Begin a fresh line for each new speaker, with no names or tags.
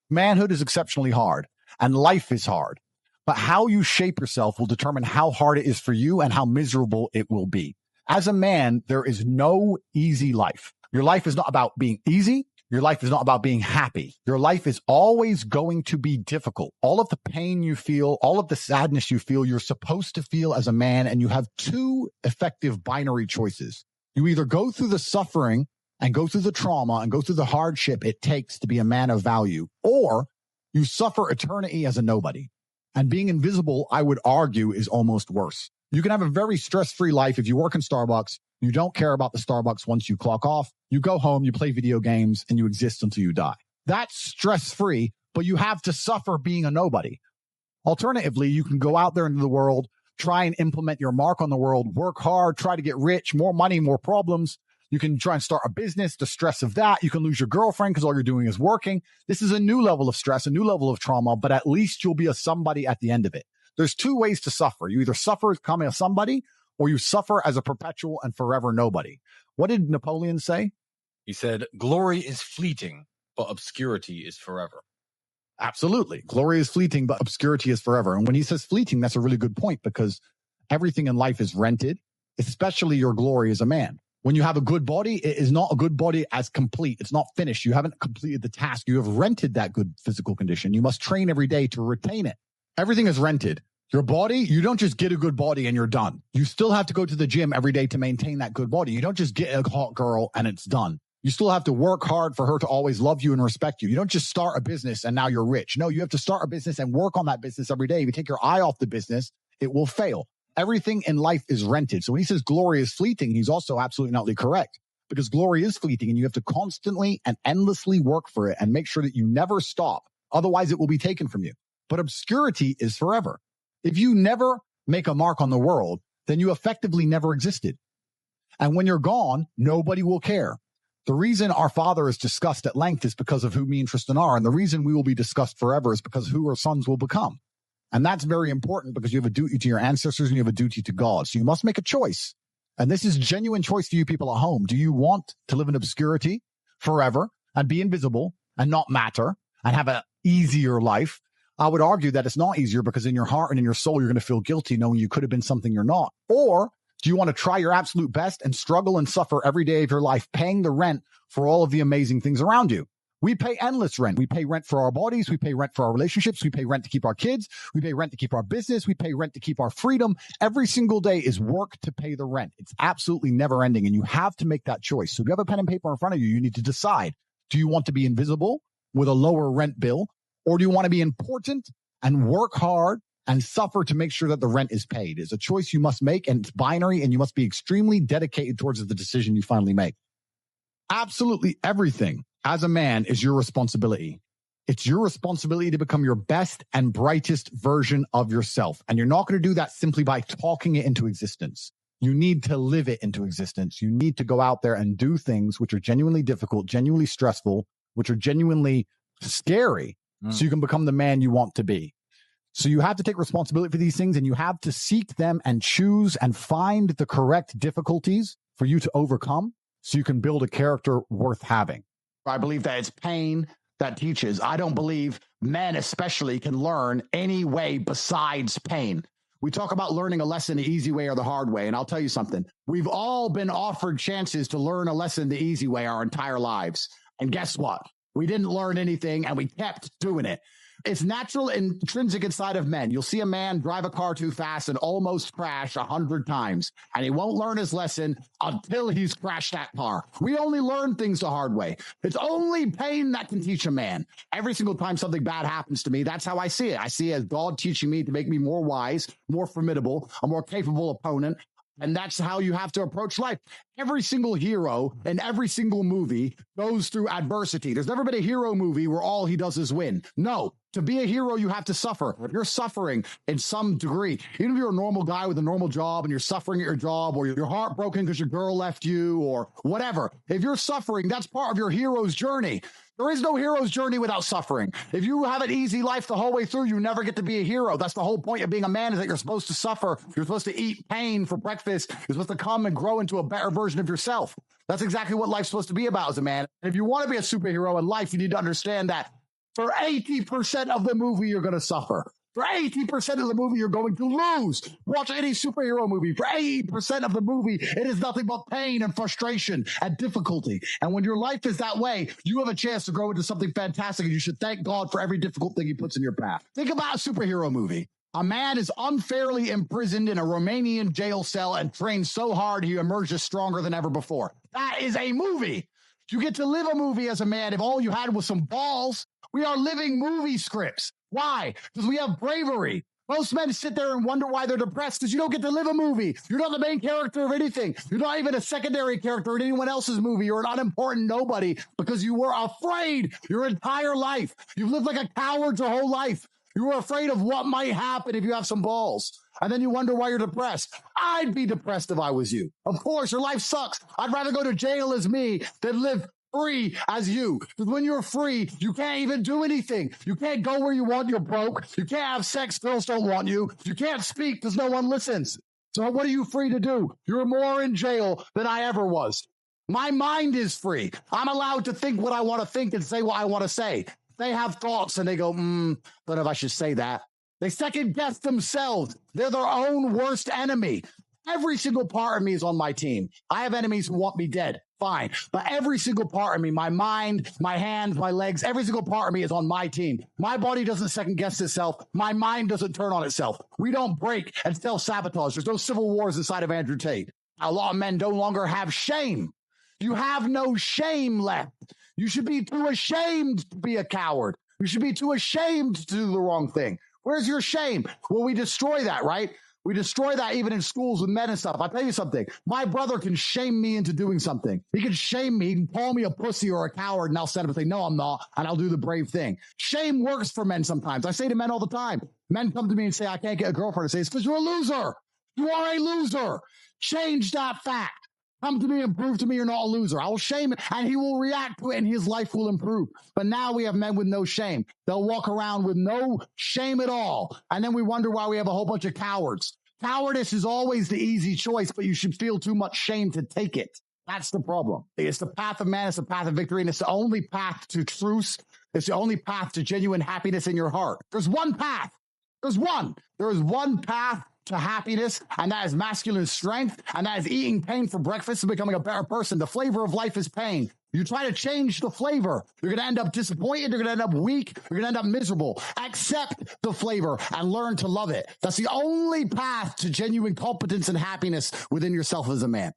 Manhood is exceptionally hard, and life is hard. But how you shape yourself will determine how hard it is for you and how miserable it will be. As a man, there is no easy life. Your life is not about being easy. Your life is not about being happy. Your life is always going to be difficult. All of the pain you feel, all of the sadness you feel, you're supposed to feel as a man, and you have two effective binary choices. You either go through the suffering and go through the trauma and go through the hardship it takes to be a man of value, or you suffer eternity as a nobody. And being invisible, I would argue, is almost worse. You can have a very stress-free life if you work in Starbucks. You don't care about the Starbucks once you clock off. You go home, you play video games, and you exist until you die. That's stress-free, but you have to suffer being a nobody. Alternatively, you can go out there into the world, try and implement your mark on the world, work hard, try to get rich, more money, more problems. You can try and start a business, the stress of that. You can lose your girlfriend because all you're doing is working. This is a new level of stress, a new level of trauma, but at least you'll be a somebody at the end of it. There's two ways to suffer. You either suffer becoming a somebody, or you suffer as a perpetual and forever nobody. What did Napoleon say?
He said, glory is fleeting, but obscurity is forever.
Absolutely. Glory is fleeting, but obscurity is forever. And when he says fleeting, that's a really good point, because everything in life is rented, especially your glory as a man. When you have a good body, it is not a good body as complete. It's not finished. You haven't completed the task. You have rented that good physical condition. You must train every day to retain it. Everything is rented. Your body, you don't just get a good body and you're done. You still have to go to the gym every day to maintain that good body. You don't just get a hot girl and it's done. You still have to work hard for her to always love you and respect you. You don't just start a business and now you're rich. No, you have to start a business and work on that business every day. If you take your eye off the business, it will fail. Everything in life is rented. So when he says glory is fleeting, he's also absolutely not correct, because glory is fleeting and you have to constantly and endlessly work for it and make sure that you never stop. Otherwise, it will be taken from you. But obscurity is forever. If you never make a mark on the world, then you effectively never existed. And when you're gone, nobody will care. The reason our Father is discussed at length is because of who me and Tristan are. And the reason we will be discussed forever is because of who our sons will become. And that's very important, because you have a duty to your ancestors and you have a duty to God. So you must make a choice. And this is a genuine choice for you people at home. Do you want to live in obscurity forever and be invisible and not matter and have an easier life? I would argue that it's not easier, because in your heart and in your soul, you're going to feel guilty knowing you could have been something you're not. Or do you want to try your absolute best and struggle and suffer every day of your life, paying the rent for all of the amazing things around you? We pay endless rent. We pay rent for our bodies. We pay rent for our relationships. We pay rent to keep our kids. We pay rent to keep our business. We pay rent to keep our freedom. Every single day is work to pay the rent. It's absolutely never ending. And you have to make that choice. So if you have a pen and paper in front of you, you need to decide, do you want to be invisible with a lower rent bill? Or do you want to be important and work hard and suffer to make sure that the rent is paid? It's a choice you must make, and it's binary, and you must be extremely dedicated towards the decision you finally make. Absolutely everything as a man is your responsibility. It's your responsibility to become your best and brightest version of yourself. And you're not going to do that simply by talking it into existence. You need to live it into existence. You need to go out there and do things which are genuinely difficult, genuinely stressful, which are genuinely scary, so you can become the man you want to be. So you have to take responsibility for these things, and you have to seek them and choose and find the correct difficulties for you to overcome, so you can build a character worth having. I believe that it's pain that teaches. I don't believe men especially can learn any way besides pain. We talk about learning a lesson the easy way or the hard way. And I'll tell you something. We've all been offered chances to learn a lesson the easy way our entire lives. And guess what? We didn't learn anything, and we kept doing it. It's natural, intrinsic inside of men. You'll see a man drive a car too fast and almost crash 100 times, and he won't learn his lesson until he's crashed that car. We only learn things the hard way. It's only pain that can teach a man. Every single time something bad happens to me, that's how I see it. I see it as God teaching me to make me more wise, more formidable, a more capable opponent. And that's how you have to approach life. Every single hero in every single movie goes through adversity. There's never been a hero movie where all he does is win. No, to be a hero, you have to suffer. If you're suffering in some degree, even if you're a normal guy with a normal job and you're suffering at your job, or you're heartbroken because your girl left you or whatever, if you're suffering, that's part of your hero's journey. There is no hero's journey without suffering. If you have an easy life the whole way through, you never get to be a hero. That's the whole point of being a man, is that you're supposed to suffer. You're supposed to eat pain for breakfast. You're supposed to come and grow into a better version of yourself. That's exactly what life's supposed to be about as a man. And if you want to be a superhero in life, you need to understand that For 80% of the movie, you're going to suffer. For 80% of the movie, you're going to lose. Watch any superhero movie. For 80% of the movie, it is nothing but pain and frustration and difficulty. And when your life is that way, you have a chance to grow into something fantastic, and you should thank God for every difficult thing he puts in your path. Think about a superhero movie. A man is unfairly imprisoned in a Romanian jail cell and trained so hard he emerges stronger than ever before. That is a movie. You get to live a movie as a man if all you had was some balls. We are living movie scripts. Why? Because we have bravery. Most men sit there and wonder why they're depressed because you don't get to live a movie. You're not the main character of anything. You're not even a secondary character in anyone else's movie. You're an unimportant nobody because you were afraid your entire life. You've lived like a coward your whole life. You were afraid of what might happen if you have some balls. And then you wonder why you're depressed. I'd be depressed if I was you. Of course, your life sucks. I'd rather go to jail as me than live free as you. Because when you're free, you can't even do anything. You can't go where you want, you're broke. You can't have sex, girls don't want you. You can't speak because no one listens. So what are you free to do? You're more in jail than I ever was. My mind is free. I'm allowed to think what I want to think and say what I want to say. They have thoughts and they go, don't know if I should say that. They second guess themselves. They're their own worst enemy. Every single part of me is on my team. I have enemies who want me dead. Fine. But every single part of me, my mind, my hands, my legs, every single part of me is on my team. My body doesn't second guess itself. My mind doesn't turn on itself. We don't break and self-sabotage. There's no civil wars inside of Andrew Tate. A lot of men no longer have shame. You have no shame left. You should be too ashamed to be a coward. You should be too ashamed to do the wrong thing. Where's your shame? Well, we destroy that, right? We destroy that even in schools with men and stuff. I'll tell you something. My brother can shame me into doing something. He can shame me. He can call me a pussy or a coward, and I'll stand up and say, no, I'm not, and I'll do the brave thing. Shame works for men sometimes. I say to men all the time. Men come to me and say, I can't get a girlfriend. I say, it's because you're a loser. You are a loser. Change that fact. Come to me and prove to me you're not a loser. I will shame him, and he will react to it, and his life will improve. But now we have men with no shame. They'll walk around with no shame at all, and then we wonder why we have a whole bunch of cowards. Cowardice is always the easy choice, but you should feel too much shame to take it. That's the problem. It's the path of man. It's the path of victory, and it's the only path to truth. It's the only path to genuine happiness in your heart. There's one path. There's one. There is one path to happiness, and that is masculine strength, and that is eating pain for breakfast and becoming a better person. The flavor of life is pain. You try to change the flavor, you're going to end up disappointed, you're going to end up weak, you're going to end up miserable. Accept the flavor and learn to love it. That's the only path to genuine competence and happiness within yourself as a man.